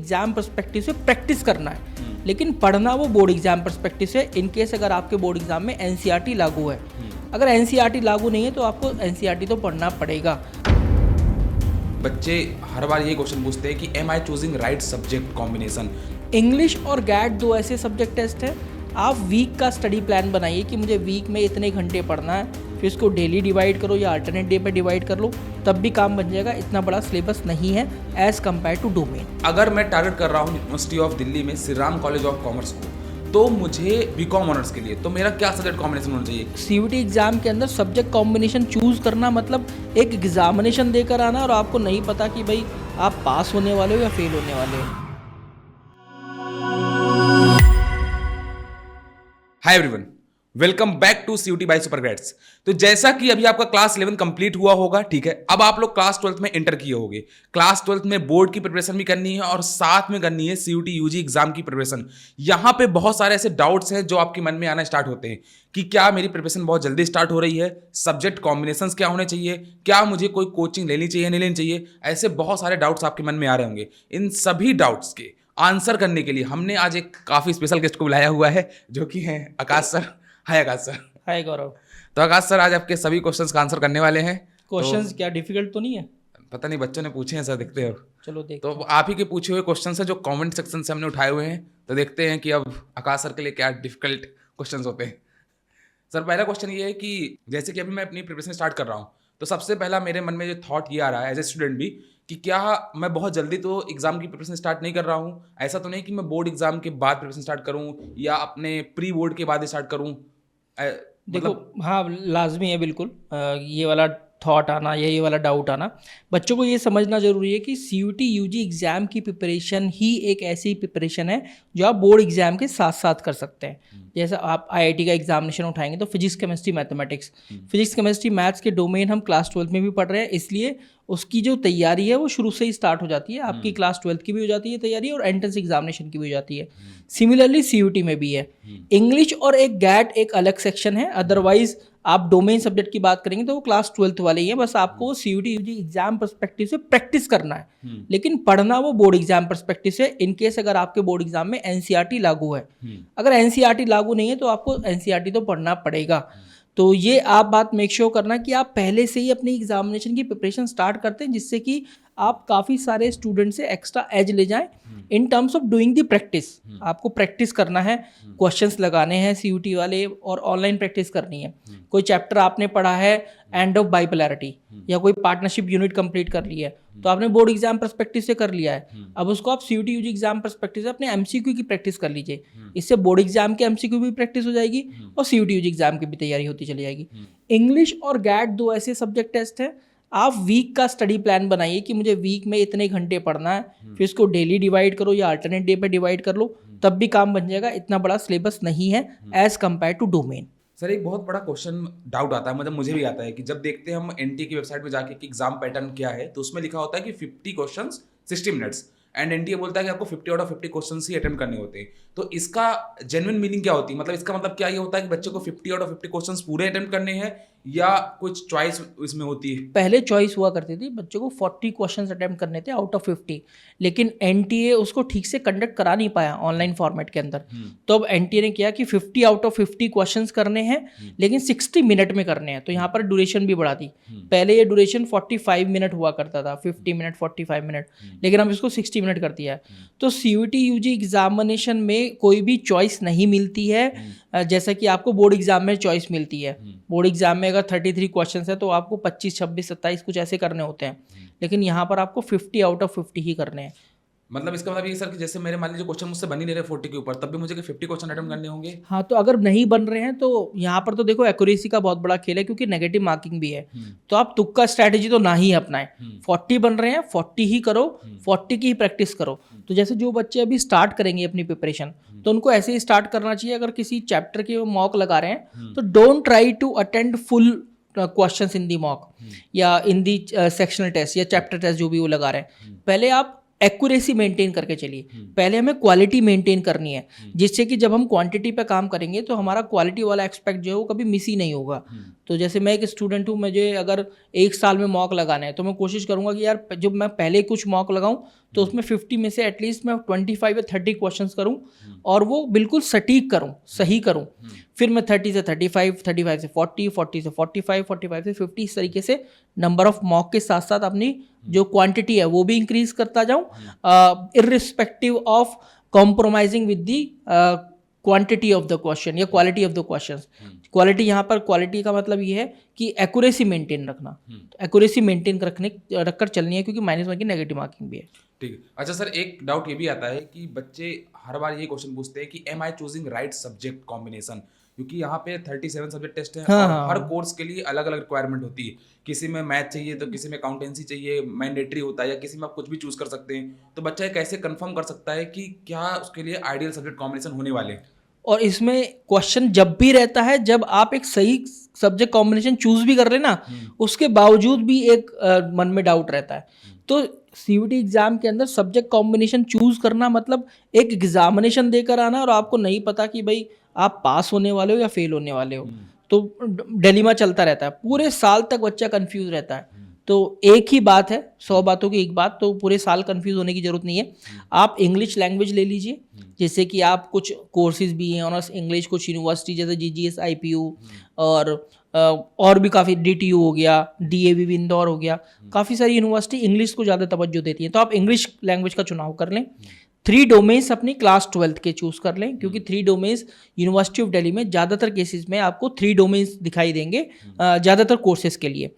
Exam perspective से practice करना है, लेकिन पढ़ना वो बोर्ड एग्जाम पर्सपेक्टिव से। इन केस अगर आपके बोर्ड एग्जाम में एनसीईआरटी लागू है, अगर एनसीईआरटी लागू नहीं है तो आपको एनसीईआरटी तो पढ़ना पड़ेगा। बच्चे हर बार ये क्वेश्चन पूछते हैं कि am I choosing right subject combination. English और गैट दो ऐसे सब्जेक्ट टेस्ट हैं। आप वीक का स्टडी प्लान बनाइए कि मुझे वीक में इतने घंटे पढ़ना है, फिर इसको डेली डिवाइड करो या अल्टरनेट डे पे डिवाइड कर लो, तब भी काम बन जाएगा। इतना बड़ा सिलेबस नहीं है एज कम्पेयर टू डोमेन। अगर मैं टारगेट कर रहा हूँ यूनिवर्सिटी ऑफ दिल्ली में Shri Ram college of commerce को, तो मुझे बीकॉम ऑनर्स के लिए तो मेरा क्या सब्जेक्ट कॉम्बिनेशन होना चाहिए? सीयूटी एग्जाम के अंदर सब्जेक्ट कॉम्बिनेशन चूज करना मतलब एक एग्जामिनेशन देकर आना और आपको नहीं पता कि भाई आप पास होने वाले हो या फेल होने वाले हो। Hi everyone, welcome back to CUET by Supergrades. तो जैसा कि अभी आपका क्लास 11 कंप्लीट हुआ होगा, ठीक है, अब आप लोग क्लास 12 में एंटर किए होंगे। क्लास 12 में बोर्ड की प्रिपरेशन भी करनी है और साथ में करनी है सीयूटी यूजी एग्जाम की प्रिपरेशन। यहाँ पे बहुत सारे ऐसे डाउट्स हैं जो आपके मन में आना स्टार्ट होते हैं कि क्या मेरी प्रिपरेशन बहुत जल्दी स्टार्ट हो रही है, सब्जेक्ट कॉम्बिनेशंस क्या होने चाहिए, क्या मुझे कोई कोचिंग लेनी चाहिए नहीं लेनी चाहिए। ऐसे बहुत सारे डाउट्स आपके मन में आ रहे होंगे। इन सभी डाउट्स के आंसर करने के लिए हमने आज एक काफी स्पेशल गेस्ट को बुलाया हुआ है, जो कि है आकाश सर। हाय आकाश सर। हाय गौरव। तो आकाश सर आज आपके सभी क्वेश्चंस का आंसर करने वाले हैं। क्वेश्चंस क्या डिफिकल्ट तो नहीं है? पता नहीं, बच्चों ने पूछे हैं सर, देखते हो। चलो देख। तो आप ही के पूछे हुए क्वेश्चंस हैं जो कमेंट सेक्शन से हमने उठाए हुए हैं, तो देखते हैं कि अब आकाश सर के लिए क्या डिफिकल्ट क्वेश्चंस होते हैं। सर पहला क्वेश्चन ये है कि जैसे कि अभी मैं अपनी प्रिपरेशन स्टार्ट कर रहा हूँ, तो सबसे पहला मेरे मन में जो थॉट ये आ रहा है एज ए स्टूडेंट भी कि क्या मैं बहुत जल्दी तो एग्जाम की प्रिपरेशन स्टार्ट नहीं कर रहा हूँ। ऐसा तो नहीं कि मैं बोर्ड एग्जाम के बाद प्रिपरेशन स्टार्ट करूँ या अपने प्री बोर्ड के बाद स्टार्ट करूँ। देखो, हाँ लाजमी है बिल्कुल ये वाला थॉट आना, ये वाला डाउट आना। बच्चों को ये समझना जरूरी है कि सीयूटी यूजी एग्ज़ाम की प्रिपरेशन ही एक ऐसी प्रिपरेशन है जो आप बोर्ड एग्ज़ाम के साथ साथ कर सकते हैं। जैसा आप आईआईटी का एग्जामिनेशन उठाएंगे तो physics chemistry mathematics, physics chemistry maths के डोमेन हम क्लास 12 में भी पढ़ रहे हैं, इसलिए उसकी जो तैयारी है वो शुरू से ही स्टार्ट हो जाती है। आपकी क्लास 12 की भी हो जाती है तैयारी और एंट्रेंस एग्जामिनेशन की भी हो जाती है। सिमिलरली सीयूटी में भी है। इंग्लिश और एक गैट एक अलग सेक्शन है, अदरवाइज आप डोमेन सब्जेक्ट की बात करेंगे तो वो क्लास 12 वाले ही है। बस आपको सीयूटी यूजी एग्जाम पर्सपेक्टिव से प्रैक्टिस करना है, लेकिन पढ़ना वो बोर्ड एग्जाम पर्सपेक्टिव से। इन केस अगर आपके बोर्ड एग्जाम में एनसीईआरटी लागू है, अगर एनसीईआरटी लागू नहीं है तो आपको एनसीईआरटी तो पढ़ना पड़ेगा। तो ये आप बात मेक श्योर करना कि आप पहले से ही अपनी एग्जामिनेशन की प्रिपरेशन स्टार्ट करते हैं, जिससे कि आप काफ़ी सारे स्टूडेंट से एक्स्ट्रा एज ले जाएं in terms of doing the practice. आपको प्रैक्टिस करना है, क्वेश्चंस लगाने हैं सीयूटी वाले और ऑनलाइन प्रैक्टिस करनी है। कोई चैप्टर आपने पढ़ा है एंड ऑफ बाइपोलैरिटी या कोई पार्टनरशिप यूनिट कंप्लीट कर लिया है, तो आपने बोर्ड एग्जाम पर्सपेक्टिव से कर लिया है। अब उसको आप सीयूटी यूजी एग्जाम पर्सपेक्टिव से अपने एमसीक्यू की प्रैक्टिस कर लीजिए। इससे बोर्ड एग्जाम के एमसीक्यू भी प्रैक्टिस हो जाएगी और सीयूटी यूजी एग्जाम की भी तैयारी होती चली जाएगी। इंग्लिश और गैट दो ऐसे सब्जेक्ट टेस्ट हैं। आप वीक का स्टडी प्लान बनाइए कि मुझे वीक में इतने घंटे पढ़ना है, फिर इसको डेली डिवाइड करो या अल्टरनेट डे पे डिवाइड कर लो, तब भी काम बन जाएगा। इतना बड़ा सिलेबस नहीं है as compare to domain. Sir एक बहुत बड़ा क्वेश्चन डाउट आता है, मतलब मुझे भी आता है कि जब देखते हैं हम एनटीए की वेबसाइट पे जाके कि एग्जाम पैटर्न क्या है, तो उसमें लिखा होता है कि 50 क्वेश्चंस 60 मिनट्स एंड एनटीए बोलता है कि आपको 50 out of 50 questions he attempt करने होते हैं। तो इसका जेन्युइन मीनिंग क्या होती है? मतलब इसका मतलब क्या ये होता है कि बच्चे को 50 आउट ऑफ 50 क्वेश्चंस पूरे अटेम्प्ट करने हैं या कुछ चॉइस इसमें होती है? पहले चॉइस हुआ करती थी, बच्चों को 40 क्वेश्चंस अटेम्प्ट करने थे आउट ऑफ 50, लेकिन एनटीए उसको ठीक से कंडक्ट करा नहीं पाया ऑनलाइन फॉर्मेट के अंदर। तो अब एनटीए ने किया कि 50 आउट ऑफ 50 क्वेश्चंस करने हैं, लेकिन 60 मिनट में करने हैं। तो यहाँ पर ड्यूरेशन भी बढ़ा दी। पहले ये ड्यूरेशन 45 मिनट हुआ करता था, 50 मिनट 45 मिनट, लेकिन हम इसको 60 मिनट कर दिया है। तो सीयूटी यूजी एग्जामिनेशन में कोई भी चॉइस नहीं मिलती है जैसा कि आपको बोर्ड एग्जाम में चॉइस मिलती है। बोर्ड एग्जाम में अगर 33 क्वेश्चंस है तो आपको 25, 26, 27 कुछ ऐसे करने होते हैं, लेकिन यहाँ पर आपको 50 आउट ऑफ 50 ही करने हैं। मतलब इसका मतलब ये सर कि जैसे मेरे मान लीजिए क्वेश्चन मुझसे बन ही नहीं रहे 40 के ऊपर, तब भी मुझे 50 क्वेश्चन अटेम्प्ट करने होंगे? हाँ, तो अगर नहीं बन रहे हैं तो यहाँ पर तो देखो एक्यूरेसी का बहुत बड़ा खेल है, क्योंकि नेगेटिव मार्किंग भी है। तो आप तुक्का स्ट्रैटेजी तो ना ही अपनाएं। 40 बन रहे हैं 40 ही करो, 40 की ही प्रैक्टिस करो। तो जैसे जो बच्चे अभी स्टार्ट करेंगे अपनी प्रिपरेशन, तो उनको ऐसे ही स्टार्ट करना चाहिए। अगर किसी चैप्टर के मॉक लगा रहे हैं तो don't try to attend full questions in the mock या इन दी सेक्शनल टेस्ट या चैप्टर टेस्ट जो भी वो लगा रहे हैं। पहले आप एक्यूरेसी मेंटेन करके चलिए। पहले हमें क्वालिटी मेंटेन करनी है, जिससे कि जब हम क्वांटिटी पे काम करेंगे तो हमारा क्वालिटी वाला एक्सपेक्ट जो है वो कभी मिस ही नहीं होगा। तो जैसे मैं एक स्टूडेंट हूँ, मुझे अगर एक साल में मॉक लगाना है तो मैं कोशिश करूँगा कि यार जब मैं पहले कुछ मॉक लगाऊँ तो उसमें 50 में से एटलीस्ट मैं 25 या 30 क्वेश्चंस करूँ और वो बिल्कुल सटीक करूँ, सही करूँ। फिर मैं 30 से 35, 35 से 40, 40 से 45, 45 से 50, इस तरीके से नंबर ऑफ मॉक के साथ साथ अपनी जो क्वांटिटी है वो भी इंक्रीज करता जाऊँ, irrespective of compromising with the quantity of the question या quality of the questions. Quality, यहाँ पर क्वालिटी का मतलब ये है कि एक्यूरेसी मेंटेन रखना, एक्यूरेसी मेंटेन रखकर चलनी है, क्योंकि -1 की नेगेटिव मार्किंग भी है। ठीक है। अच्छा सर, एक डाउट ये भी आता है कि बच्चे हर बार ये क्वेश्चन पूछते हैं कि am I choosing right subject combination, क्योंकि यहाँ पे 37 सब्जेक्ट टेस्ट है और हर कोर्स के लिए अलग अलग रिक्वायरमेंट होती है। किसी में मैथ चाहिए तो किसी में अकाउंटेंसी चाहिए, मैंडेटरी होता है, या किसी में आप कुछ भी चूज कर सकते हैं। तो बच्चा कैसे कंफर्म कर सकता है कि क्या उसके लिए आइडियल सब्जेक्ट कॉम्बिनेशन होने वाले हैं? और इसमें क्वेश्चन जब भी रहता है जब आप एक सही सब्जेक्ट कॉम्बिनेशन चूज भी कर रहे ना, उसके बावजूद भी एक मन में डाउट रहता है। तो सीयूटी एग्जाम के अंदर सब्जेक्ट कॉम्बिनेशन चूज करना मतलब एक एग्जामिनेशन देकर आना और आपको नहीं पता कि भाई आप पास होने वाले हो या फेल होने वाले हो। तो डिलेमा चलता रहता है, पूरे साल तक बच्चा कंफ्यूज रहता है। तो एक ही बात है, 100 बातों की एक बात, तो पूरे साल कंफ्यूज होने की जरूरत नहीं है। आप इंग्लिश लैंग्वेज ले लीजिए, जैसे कि आप कुछ कोर्सेज भी हैं ऑनर्स इंग्लिश, कुछ यूनिवर्सिटी जैसे जीजीएस, आईपीयू और भी काफ़ी डीटीयू हो गया, डीएवी भी इंदौर हो गया, काफ़ी सारी यूनिवर्सिटी इंग्लिश को ज़्यादा तवज्जो देती हैं। तो आप इंग्लिश लैंग्वेज का चुनाव कर लें। 3 डोमेन्स अपनी क्लास 12th के चूज़ कर लें, क्योंकि 3 डोमेन्स यूनिवर्सिटी ऑफ दिल्ली में ज़्यादातर केसेस में आपको 3 डोमेन्स दिखाई देंगे ज़्यादातर कोर्सेज के लिए।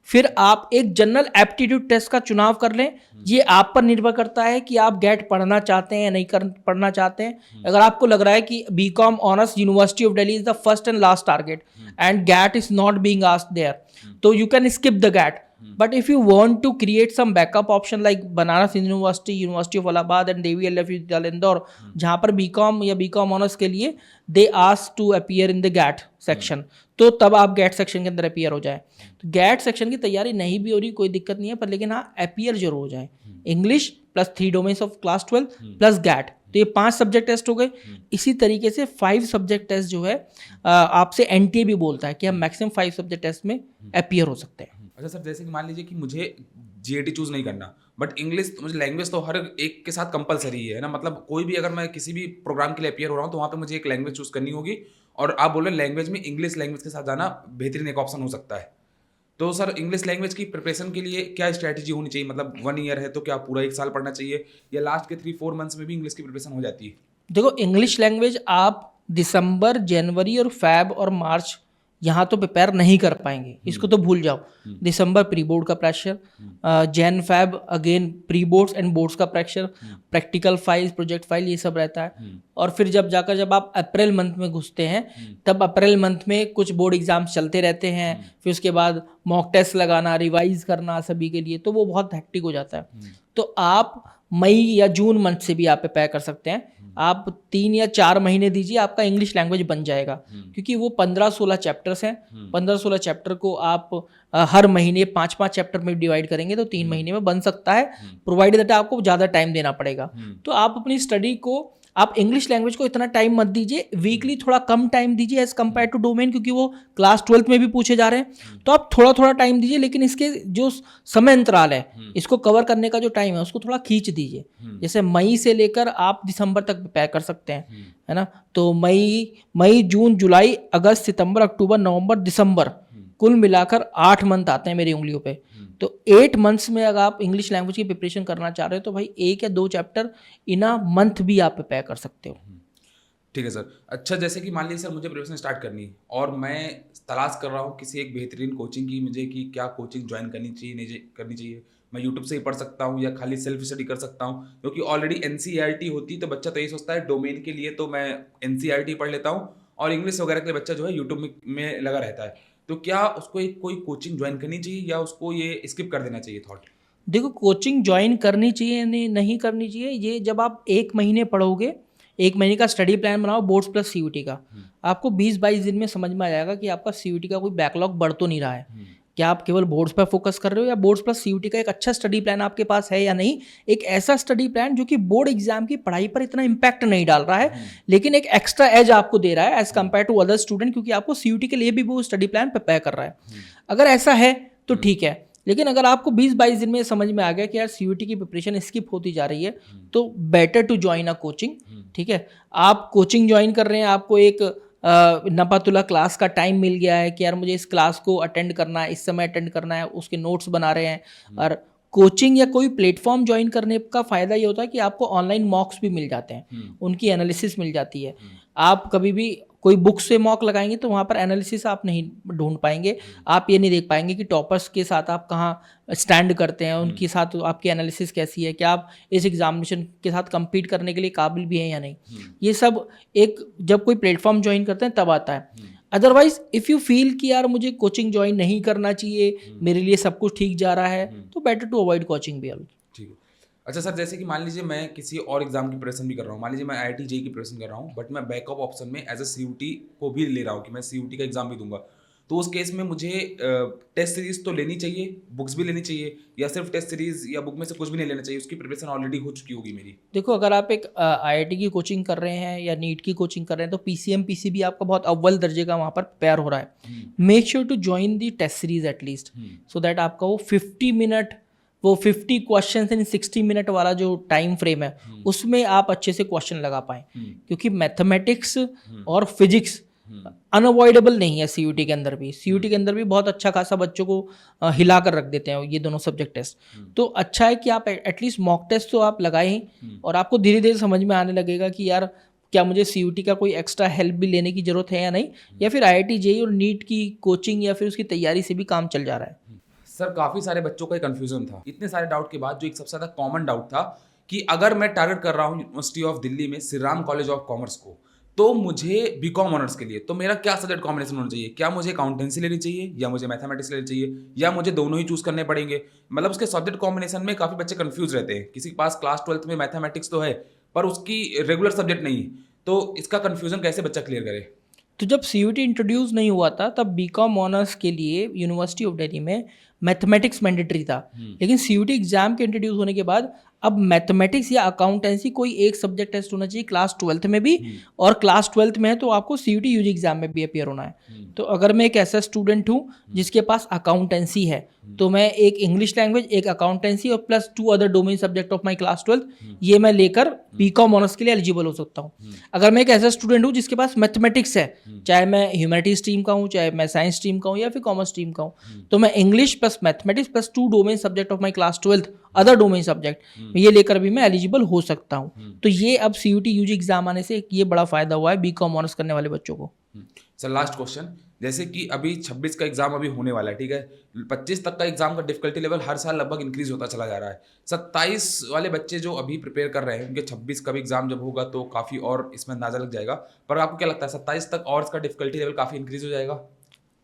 फिर आप एक जनरल एप्टीट्यूड टेस्ट का चुनाव कर लें। ये आप पर निर्भर करता है कि आप गैट पढ़ना चाहते हैं या नहीं पढ़ना चाहते हैं। अगर आपको लग रहा है कि BCom honours university of Delhi is the first and last target and GAT is not being asked there, तो you can skip the GAT. But if you want to create some backup option like Banaras University, University of Allahabad and Devi LFU Indore, जहाँ पर BCom या BCom honours के लिए they ask to appear in the GAT section, तो तब आप GAT section के अंदर अपीयर हो जाए। तो GAT सेक्शन की तैयारी नहीं भी हो रही कोई दिक्कत नहीं है, पर लेकिन हाँ अपीयर जरूर हो जाए। English plus 3 domains of class 12 plus GAT, तो ये 5 सब्जेक्ट टेस्ट हो गए। इसी तरीके से 5 सब्जेक्ट टेस्ट जो है आपसे एनटीए भी बोलता है कि हम मैक्सिमम 5 सब्जेक्ट टेस्ट में अपीयर हो सकते हैं। अच्छा सर, जैसे कि मान लीजिए कि मुझे जीएटी चूज नहीं करना, बट इंग्लिश मुझे लैंग्वेज तो हर एक के साथ कंपलसरी है ना, मतलब कोई भी अगर मैं किसी भी प्रोग्राम के लिए अपीयर हो रहा हूँ तो वहाँ पे मुझे एक लैंग्वेज चूज करनी होगी, और आप बोल रहे हैं लैंग्वेज में इंग्लिश लैंग्वेज के साथ जाना बेहतरीन एक ऑप्शन हो सकता है। तो सर इंग्लिश लैंग्वेज की प्रिपरेशन के लिए क्या स्ट्रैटेजी होनी चाहिए? मतलब 1 ईयर है तो क्या पूरा 1 साल पढ़ना चाहिए, या लास्ट के 3-4 मंथ्स में भी इंग्लिश की प्रिपरेशन हो जाती है? देखो, इंग्लिश लैंग्वेज आप दिसंबर, जनवरी और फैब और मार्च यहाँ तो प्रिपेयर नहीं कर पाएंगे, इसको तो भूल जाओ। दिसंबर प्री बोर्ड का pressure, Jan Feb again pre boards and boards का pressure, practical files, project file, ये सब रहता है। और फिर जब आप अप्रैल मंथ में घुसते हैं, तब अप्रैल मंथ में कुछ बोर्ड एग्जाम्स चलते रहते हैं, फिर उसके बाद मॉक टेस्ट लगाना, रिवाइज करना सभी के लिए, तो वो बहुत हेक्टिक हो जाता है। तो आप मई या जून मंथ से भी आप प्रिपेयर कर सकते हैं। आप 3 या 4 महीने दीजिए, आपका इंग्लिश लैंग्वेज बन जाएगा, क्योंकि वो 15-16 चैप्टर्स हैं। 15-16 चैप्टर को आप हर महीने 5-5 चैप्टर में डिवाइड करेंगे तो 3 महीने में बन सकता है, प्रोवाइडेड दैट आपको ज़्यादा टाइम देना पड़ेगा। तो आप अपनी स्टडी को, आप इंग्लिश लैंग्वेज को इतना टाइम मत दीजिए, वीकली थोड़ा कम टाइम दीजिए एज कम्पेयर टू डोमेन, क्योंकि वो क्लास 12th में भी पूछे जा रहे हैं। तो आप थोड़ा थोड़ा टाइम दीजिए, लेकिन इसके जो समय अंतराल है, इसको कवर करने का जो टाइम है उसको थोड़ा खींच दीजिए। जैसे मई से लेकर आप दिसंबर तक प्रिपेयर कर सकते हैं, है ना। तो मई, जून, जुलाई, अगस्त, सितंबर, अक्टूबर, नवंबर, दिसंबर, कुल मिलाकर 8 मंथ आते हैं मेरी उंगलियों पे। तो 8 मंथ्स में अगर आप इंग्लिश लैंग्वेज की प्रिपरेशन करना चाह रहे हो तो भाई 1 या 2 चैप्टर इन अ मंथ भी आप प्रिपेयर कर सकते हो। ठीक है सर। अच्छा, जैसे कि मान लीजिए सर मुझे प्रिपरेशन स्टार्ट करनी है और मैं तलाश कर रहा हूँ किसी एक बेहतरीन कोचिंग की, मुझे कि क्या कोचिंग ज्वाइन करनी चाहिए, नहीं करनी चाहिए। मैं यूट्यूब से ही पढ़ सकता हूँ या खाली सेल्फ स्टडी कर सकता हूँ, क्योंकि ऑलरेडी एनसीईआरटी होती तो बच्चा तो यही सोचता है डोमेन के लिए तो मैं एनसीईआरटी पढ़ लेता हूँ, और इंग्लिश वगैरह के लिए बच्चा जो है यूट्यूब में लगा रहता है। तो क्या उसको एक कोई कोचिंग ज्वाइन करनी चाहिए या उसको ये स्किप कर देना चाहिए थॉट? देखो, कोचिंग ज्वाइन करनी चाहिए नहीं करनी चाहिए, ये जब आप 1 महीने पढ़ोगे, 1 महीने का स्टडी प्लान बनाओ बोर्ड्स प्लस सीयूटी का, आपको 20-22 दिन में समझ में आ जाएगा कि आपका सीयूटी का कोई बैकलॉग बढ़ तो नहीं रहा है। क्या आप केवल बोर्ड्स पर फोकस कर रहे हो या बोर्ड्स प्लस सीयूटी का एक अच्छा स्टडी प्लान आपके पास है या नहीं, एक ऐसा स्टडी प्लान जो कि बोर्ड एग्जाम की पढ़ाई पर इतना इम्पैक्ट नहीं डाल रहा है लेकिन एक एक्स्ट्रा एज आपको दे रहा है as compare to other student, क्योंकि आपको सीयूटी के लिए भी वो स्टडी प्लान प्रिपेयर कर रहा है। अगर ऐसा है तो ठीक है, लेकिन अगर आपको 20-22 दिन में समझ में आ गया कि यार सीयूटी की प्रिपरेशन स्किप होती जा रही है तो better to join a coaching. ठीक है, आप कोचिंग ज्वाइन कर रहे हैं, आपको एक नपातुला क्लास का टाइम मिल गया है कि यार मुझे इस क्लास को अटेंड करना है, इस समय अटेंड करना है, उसके नोट्स बना रहे हैं। और कोचिंग या कोई प्लेटफॉर्म ज्वाइन करने का फ़ायदा ये होता है कि आपको ऑनलाइन मॉक्स भी मिल जाते हैं, उनकी एनालिसिस मिल जाती है। आप कभी भी कोई बुक से मॉक लगाएंगे तो वहाँ पर एनालिसिस आप नहीं ढूंढ पाएंगे, आप ये नहीं देख पाएंगे कि टॉपर्स के साथ आप कहाँ स्टैंड करते हैं, उनके साथ आपकी एनालिसिस कैसी है, क्या आप इस एग्जामिनेशन के साथ compete करने के लिए काबिल भी हैं या नहीं। ये सब एक जब कोई प्लेटफॉर्म ज्वाइन करते हैं तब आता है। अदरवाइज इफ़ यू फील कि यार मुझे कोचिंग ज्वाइन नहीं करना चाहिए, मेरे लिए सब कुछ ठीक जा रहा है, तो बेटर टू अवॉइड कोचिंग भी। ठीक है। अच्छा सर, जैसे कि मान लीजिए मैं किसी और एग्जाम की प्रिपरेशन भी कर रहा हूँ, मान लीजिए मैं IIT JEE की प्रिपरेशन कर रहा हूँ, बट मैं बैकअप ऑप्शन में एज अ CUT को भी ले रहा हूँ कि मैं CUT का एग्जाम भी दूंगा, तो उस केस में मुझे टेस्ट सीरीज तो लेनी चाहिए, बुक्स भी लेनी चाहिए, या सिर्फ टेस्ट सीरीज या बुक में से कुछ भी नहीं लेना चाहिए, उसकी प्रिपरेशन ऑलरेडी हो चुकी होगी मेरी? देखो, अगर आप एक IIT की कोचिंग कर रहे हैं या नीट की कोचिंग कर रहे हैं तो PCM PCB आपका बहुत अव्वल दर्जे का वहाँ पर प्रिपेयर हो रहा है। Make sure to join the test series at least, so that आपका वो 50 मिनट, वो 50 क्वेश्चन इन 60 मिनट वाला जो टाइम फ्रेम है उसमें आप अच्छे से क्वेश्चन लगा पाएँ, क्योंकि मैथमेटिक्स और फिजिक्स अनअवॉइडेबल नहीं है। CUT के अंदर भी, CUT के अंदर भी बहुत अच्छा खासा बच्चों को हिला कर रख देते हैं ये दोनों सब्जेक्ट टेस्ट। तो अच्छा है कि आप एटलीस्ट मॉक टेस्ट तो आप लगाएं और आपको धीरे धीरे समझ में आने लगेगा कि यार क्या मुझे CUT का कोई एक्स्ट्रा हेल्प भी लेने की ज़रूरत है या नहीं, या फिर IIT JEE और नीट की कोचिंग या फिर उसकी तैयारी से भी काम चल जा रहा है। सर, काफ़ी सारे बच्चों का कन्फ्यूजन था, इतने सारे डाउट के बाद जो एक सबसे ज़्यादा कॉमन डाउट था कि अगर मैं टारगेट कर रहा हूँ यूनिवर्सिटी ऑफ दिल्ली में Shri Ram college of commerce को, तो मुझे BCom ऑनर्स के लिए तो मेरा क्या सब्जेक्ट कॉम्बिनेशन होना चाहिए? क्या मुझे अकाउंटेंसी लेनी चाहिए या मुझे मैथमेटिक्स लेनी चाहिए या मुझे दोनों ही चूज करने पड़ेंगे? मतलब उसके सब्जेक्ट कॉम्बिनेशन में काफ़ी बच्चे कंफ्यूज रहते हैं। किसी के पास क्लास 12th में मैथमेटिक्स तो है पर उसकी रेगुलर सब्जेक्ट नहीं है, तो इसका कन्फ्यूजन कैसे बच्चा क्लियर करे? तो जब CUT इंट्रोड्यूस नहीं हुआ था तब BCom ऑनर्स के लिए यूनिवर्सिटी ऑफ दिल्ली में मैथमेटिक्स मैंडेटरी था, लेकिन CUT एग्जाम के इंट्रोड्यूस होने के बाद अब मैथमेटिक्स या अकाउंटेंसी कोई एक सब्जेक्ट टेस्ट होना चाहिए क्लास 12th में भी, और क्लास 12th में है तो आपको CUT UG एग्जाम में भी अपियर होना है। तो अगर मैं एक ऐसा स्टूडेंट हूँ जिसके पास अकाउंटेंसी है तो मैं एक इंग्लिश लैंग्वेज, एक अकाउंटेंसी और plus 2 other domain subject of my class 12th, ये मैं लेकर BCom ऑनर्स के लिए एलिजिबल हो सकता हूँ। अगर मैं एक ऐसा स्टूडेंट हूँ जिसके पास मैथमेटिक्स है, चाहे मैं ह्यूमैनिटीज स्ट्रीम का हूँ, चाहे मैं साइंस स्ट्रीम का हूँ या फिर कॉमर्स स्ट्रीम का हूँ, तो मैं English plus mathematics plus 2 domain subject of my class 12th other domain subject ये लेकर भी मैं एलिजिबल हो सकता हूँ। तो ये अब CUT UG एग्जाम आने से ये बड़ा फायदा हुआ है BCom ऑनर्स करने वाले बच्चों को। सर, लास्ट क्वेश्चन, जैसे कि अभी 26 का एग्जाम अभी होने वाला है, ठीक है, 25 तक का एग्जाम का डिफिकल्टी लेवल हर साल लगभग इंक्रीज होता चला जा रहा है। 27 वाले बच्चे जो अभी प्रिपेयर कर रहे हैं उनके 26 का भी एग्जाम जब होगा तो काफ़ी और इसमें अंदाजा लग जाएगा, पर आपको क्या लगता है 27 तक और इसका डिफिकल्टी लेवल काफ़ी इंक्रीज हो जाएगा?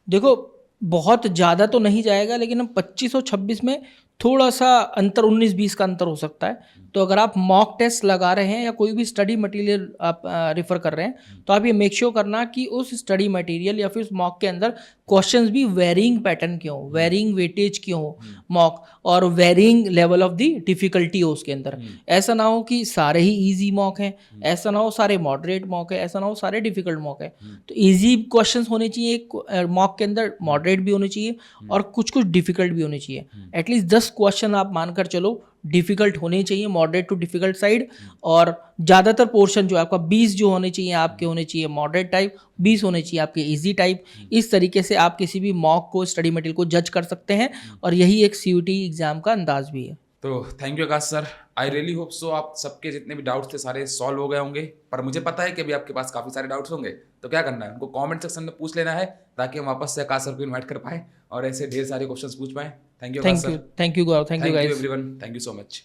देखो, बहुत ज़्यादा तो नहीं जाएगा, लेकिन हम 25 और 26 में थोड़ा सा अंतर, 19-20 का अंतर हो सकता है। तो अगर आप मॉक टेस्ट लगा रहे हैं या कोई भी स्टडी मटेरियल आप रेफर कर रहे हैं तो आप ये मेक श्योर करना कि उस स्टडी मटेरियल या फिर उस मॉक के अंदर क्वेश्चंस भी वेरिंग पैटर्न के हों, वेरिंग वेटेज के हों मॉक, और varying level of the difficulty हो उसके अंदर। ऐसा ना हो कि सारे ही ईजी मॉक हैं, ऐसा ना हो सारे मॉडरेट मॉक है, ऐसा ना हो सारे डिफिकल्ट मॉक है। तो ईजी क्वेश्चंस होने चाहिए मॉक के अंदर, मॉडरेट भी होने चाहिए और कुछ कुछ डिफिकल्ट भी होने चाहिए। एटलीस्ट 10 क्वेश्चन आप मानकर चलो डिफिकल्ट होने चाहिए, मॉडरेट टू डिफिकल्ट साइड, और ज़्यादातर पोर्शन जो है आपका 20 जो होने चाहिए आपके होने चाहिए मॉडरेट टाइप, 20 होने चाहिए आपके इजी टाइप। इस तरीके से आप किसी भी मॉक को, स्टडी मटेरियल को जज कर सकते हैं, और यही एक CUT एग्जाम का अंदाज भी है। तो thank you Akash sir, I really hope so आप सबके जितने भी डाउट्स थे सारे सॉल्व हो गए होंगे, पर मुझे पता है कि अभी आपके पास काफ़ी सारे डाउट्स होंगे, तो क्या करना है, उनको कमेंट सेक्शन में पूछ लेना है ताकि हम वापस से आकाश सर को इन्वाइट कर पाएँ और ऐसे ढेर सारे क्वेश्चंस पूछ पाएँ। Thank you Akash sir. Thank you Gaurav, thank you guys, everyone, thank you so much.